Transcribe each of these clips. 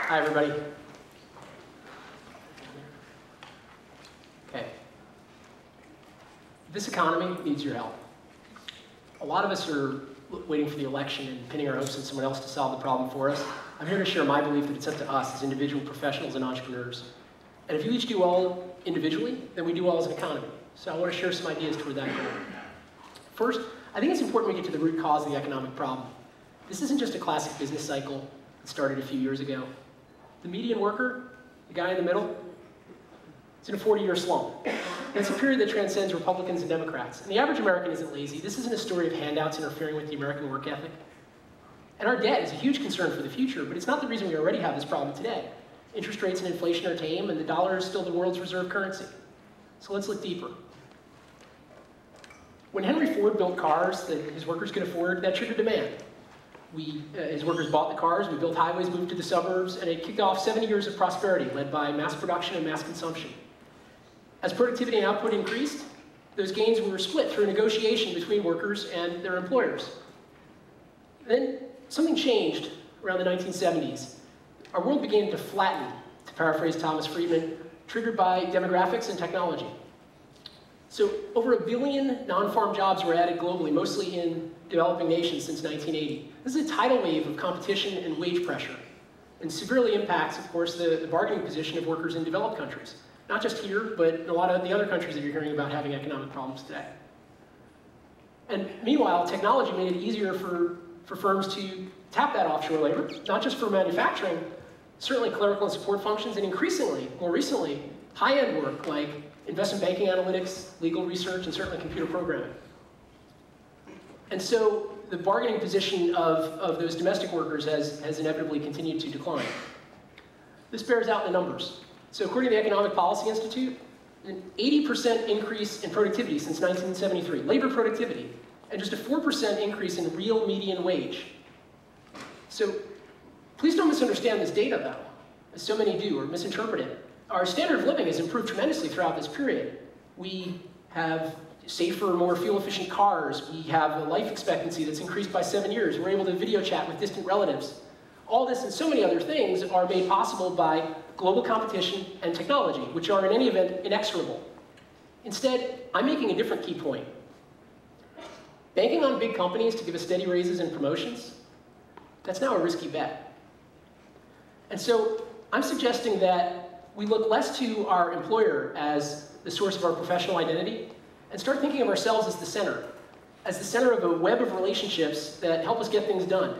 Hi, everybody. Okay. This economy needs your help. A lot of us are waiting for the election and pinning our hopes on someone else to solve the problem for us. I'm here to share my belief that it's up to us as individual professionals and entrepreneurs. And if you each do well individually, then we do well as an economy. So I want to share some ideas toward that goal. First, I think it's important we get to the root cause of the economic problem. This isn't just a classic business cycle that started a few years ago. The median worker, the guy in the middle, it's in a 40-year slump. And it's a period that transcends Republicans and Democrats. And the average American isn't lazy. This isn't a story of handouts interfering with the American work ethic. And our debt is a huge concern for the future, but it's not the reason we already have this problem today. Interest rates and inflation are tame, and the dollar is still the world's reserve currency. So let's look deeper. When Henry Ford built cars that his workers could afford, that triggered demand. His workers bought the cars, we built highways, moved to the suburbs, and it kicked off 70 years of prosperity led by mass production and mass consumption. As productivity and output increased, those gains were split through negotiation between workers and their employers. Then something changed around the 1970s. Our world began to flatten, to paraphrase Thomas Friedman, triggered by demographics and technology. So over 1 billion non-farm jobs were added globally, mostly in developing nations since 1980. This is a tidal wave of competition and wage pressure, and severely impacts, of course, the bargaining position of workers in developed countries. Not just here, but in a lot of the other countries that you're hearing about having economic problems today. And meanwhile, technology made it easier for firms to tap that offshore labor, not just for manufacturing, certainly clerical and support functions, and increasingly, more recently, high-end work like investment banking analytics, legal research, and certainly computer programming. And so the bargaining position of those domestic workers has inevitably continued to decline. This bears out in the numbers. So according to the Economic Policy Institute, an 80% increase in productivity since 1973, labor productivity, and just a 4% increase in real median wage. So please don't misunderstand this data, though, as so many do, or misinterpret it. Our standard of living has improved tremendously throughout this period. We have safer, more fuel-efficient cars. We have a life expectancy that's increased by 7 years. We're able to video chat with distant relatives. All this and so many other things are made possible by global competition and technology, which are in any event inexorable. Instead, I'm making a different key point. Banking on big companies to give us steady raises and promotions, that's now a risky bet. And so I'm suggesting that we look less to our employer as the source of our professional identity and start thinking of ourselves as the center of a web of relationships that help us get things done.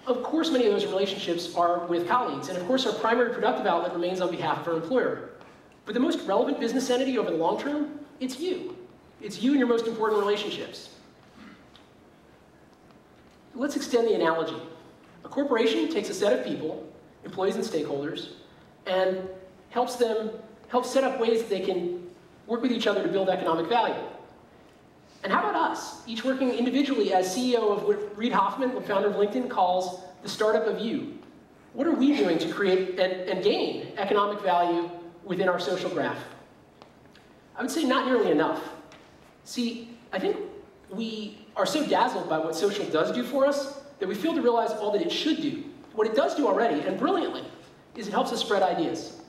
Of course, many of those relationships are with colleagues, and of course, our primary productive outlet remains on behalf of our employer. But the most relevant business entity over the long term, it's you. It's you and your most important relationships. Let's extend the analogy. A corporation takes a set of people, employees and stakeholders, and helps set up ways that they can work with each other to build economic value. And how about us, each working individually as CEO of what Reid Hoffman, the founder of LinkedIn, calls the startup of you? What are we doing to create and gain economic value within our social graph? I would say not nearly enough. See, I think we are so dazzled by what social does do for us that we fail to realize all that it should do. What it does do already, and brilliantly, is it helps us spread ideas.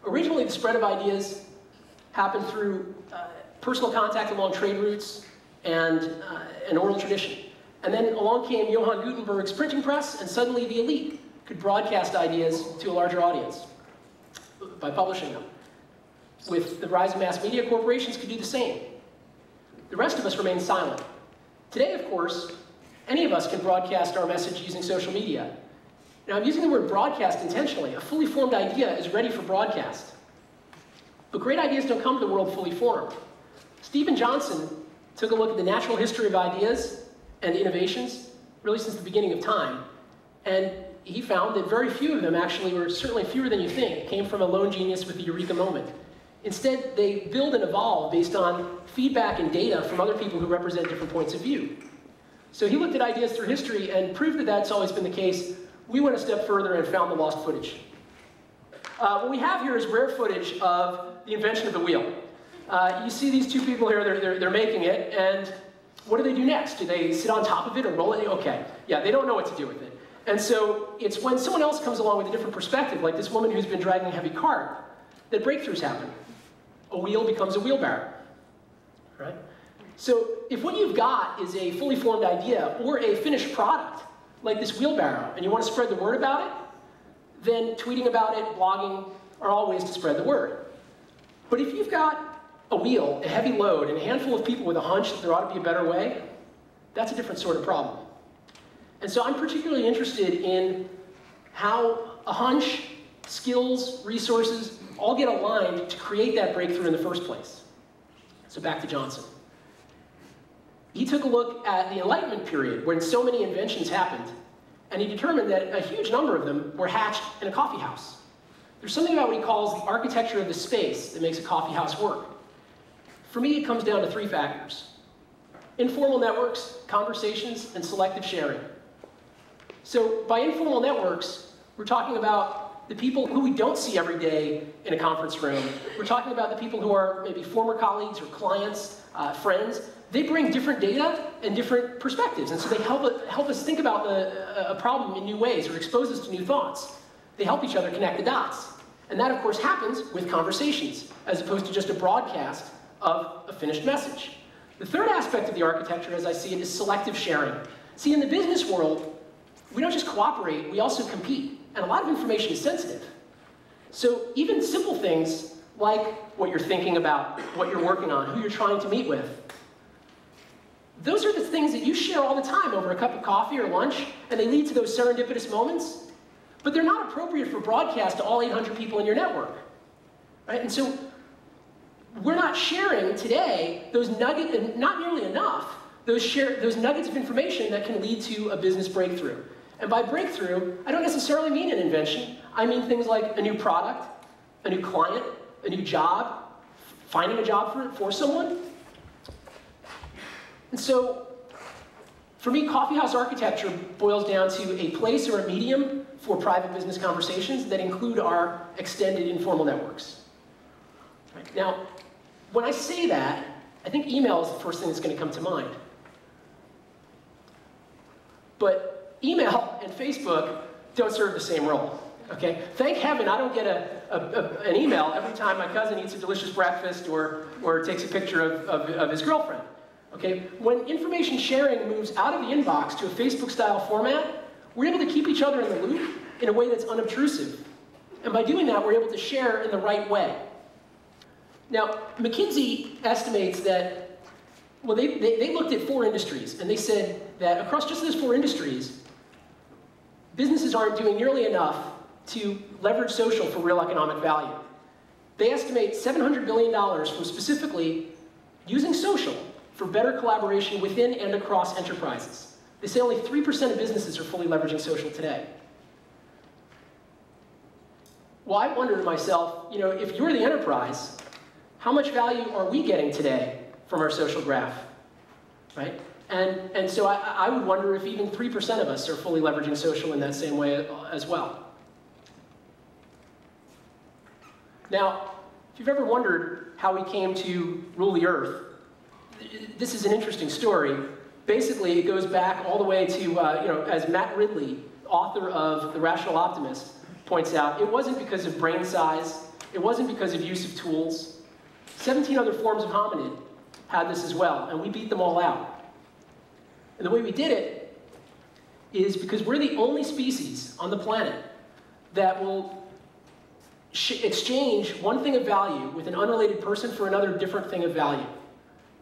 Originally, the spread of ideas happened through personal contact along trade routes and an oral tradition. And then along came Johann Gutenberg's printing press, and suddenly the elite could broadcast ideas to a larger audience by publishing them. With the rise of mass media, corporations could do the same. The rest of us remain silent. Today, of course, any of us can broadcast our message using social media. Now, I'm using the word broadcast intentionally. A fully formed idea is ready for broadcast. But great ideas don't come to the world fully formed. Stephen Johnson took a look at the natural history of ideas and innovations, really since the beginning of time, and he found that very few of them actually, or certainly fewer than you think, came from a lone genius with the eureka moment. Instead, they build and evolve based on feedback and data from other people who represent different points of view. So he looked at ideas through history and proved that that's always been the case. We went a step further and found the lost footage. What we have here is rare footage of the invention of the wheel. You see these two people here, they're making it, and what do they do next? Do they sit on top of it or roll it? Okay, yeah, they don't know what to do with it. And so it's when someone else comes along with a different perspective, like this woman who's been dragging a heavy cart, that breakthroughs happen. A wheel becomes a wheelbarrow, right? So if what you've got is a fully formed idea or a finished product, like this wheelbarrow, and you want to spread the word about it, then tweeting about it, blogging, are all ways to spread the word. But if you've got a wheel, a heavy load, and a handful of people with a hunch that there ought to be a better way, that's a different sort of problem. And so I'm particularly interested in how a hunch, skills, resources, all get aligned to create that breakthrough in the first place. So back to Johnson. He took a look at the Enlightenment period when so many inventions happened, and he determined that a huge number of them were hatched in a coffee house. There's something about what he calls the architecture of the space that makes a coffee house work. For me, it comes down to 3 factors: informal networks, conversations, and selective sharing. So by informal networks, we're talking about the people who we don't see every day in a conference room. We're talking about the people who are maybe former colleagues or clients, friends. They bring different data and different perspectives, and so they help us think about a problem in new ways or expose us to new thoughts. They help each other connect the dots. And that, of course, happens with conversations, as opposed to just a broadcast of a finished message. The third aspect of the architecture, as I see it, is selective sharing. See, in the business world, we don't just cooperate, we also compete. And a lot of information is sensitive. So even simple things like what you're thinking about, what you're working on, who you're trying to meet with, those are the things that you share all the time over a cup of coffee or lunch, and they lead to those serendipitous moments. But they're not appropriate for broadcast to all 800 people in your network. Right? And so we're not sharing today those nuggets, and not nearly enough, those nuggets of information that can lead to a business breakthrough. And by breakthrough, I don't necessarily mean an invention. I mean things like a new product, a new client, a new job, finding a job for someone. And so, for me, coffeehouse architecture boils down to a place or a medium for private business conversations that include our extended informal networks. Right? Now, when I say that, I think email is the first thing that's going to come to mind. But email and Facebook don't serve the same role. Okay? Thank heaven I don't get an email every time my cousin eats a delicious breakfast or takes a picture of his girlfriend. Okay? When information sharing moves out of the inbox to a Facebook-style format, we're able to keep each other in the loop in a way that's unobtrusive. And by doing that, we're able to share in the right way. Now, McKinsey estimates that, well, they looked at 4 industries, and they said that across just those 4 industries, businesses aren't doing nearly enough to leverage social for real economic value. They estimate $700 billion from specifically using social for better collaboration within and across enterprises. They say only 3% of businesses are fully leveraging social today. Well, I wonder to myself, you know, if you're the enterprise, how much value are we getting today from our social graph, right? And so I would wonder if even 3% of us are fully leveraging social in that same way as well. Now, if you've ever wondered how we came to rule the earth, this is an interesting story. Basically, it goes back all the way to, you know, as Matt Ridley, author of The Rational Optimist, points out, it wasn't because of brain size, it wasn't because of use of tools. 17 other forms of hominid had this as well, and we beat them all out. And the way we did it is because we're the only species on the planet that will exchange one thing of value with an unrelated person for another different thing of value.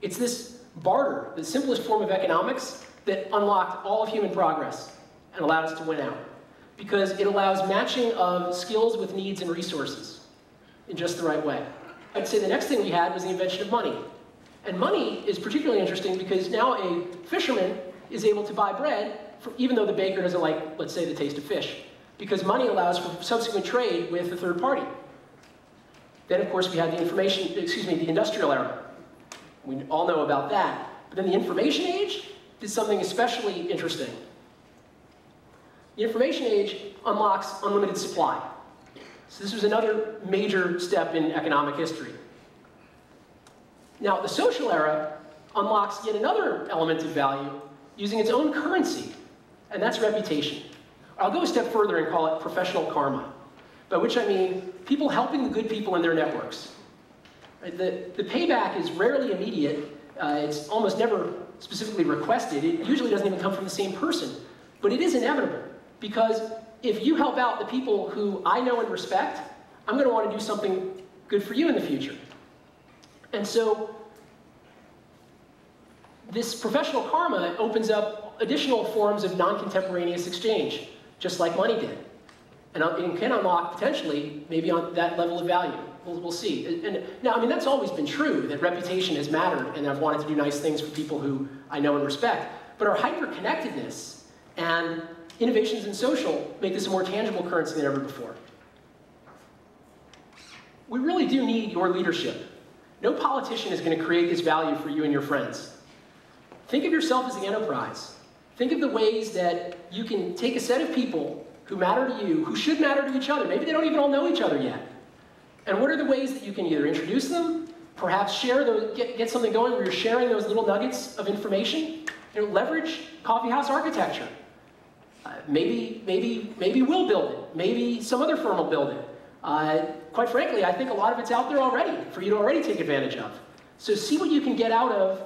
It's this barter, the simplest form of economics, that unlocked all of human progress and allowed us to win out. Because it allows matching of skills with needs and resources in just the right way. I'd say the next thing we had was the invention of money. And money is particularly interesting because now a fisherman is able to buy bread, even though the baker doesn't like, let's say, the taste of fish. Because money allows for subsequent trade with a third party. Then, of course, we had the the industrial era. We all know about that. But then the information age did something especially interesting. The information age unlocks unlimited supply. So this was another major step in economic history. Now, the social era unlocks yet another element of value using its own currency, and that's reputation. I'll go a step further and call it professional karma, by which I mean people helping the good people in their networks. The payback is rarely immediate. It's almost never specifically requested. It usually doesn't even come from the same person. But it is inevitable, because if you help out the people who I know and respect, I'm going to want to do something good for you in the future. And so this professional karma opens up additional forms of non-contemporaneous exchange, just like money did. And it can unlock, potentially, maybe on that level of value. We'll see. And now, I mean, that's always been true, that reputation has mattered, and I've wanted to do nice things for people who I know and respect. But our hyper-connectedness and innovations in social make this a more tangible currency than ever before. We really do need your leadership. No politician is going to create this value for you and your friends. Think of yourself as the enterprise. Think of the ways that you can take a set of people who matter to you, who should matter to each other. Maybe they don't even all know each other yet. And what are the ways that you can either introduce them, perhaps share those, get something going where you're sharing those little nuggets of information? You know, leverage coffeehouse architecture. Maybe we'll build it. Maybe some other firm will build it. Quite frankly, I think a lot of it's out there already for you to already take advantage of. So see what you can get out of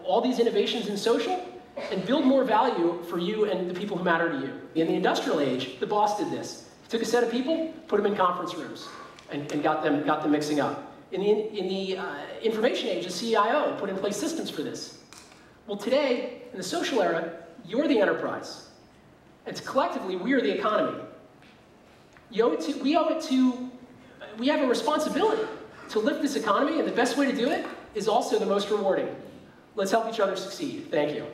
all these innovations in social, and build more value for you and the people who matter to you. In the industrial age, the boss did this. He took a set of people, put them in conference rooms, and got them mixing up. In the information age, the CIO put in place systems for this. Well, today, in the social era, you're the enterprise. And collectively, we are the economy. We have a responsibility to lift this economy, and the best way to do it is also the most rewarding. Let's help each other succeed. Thank you.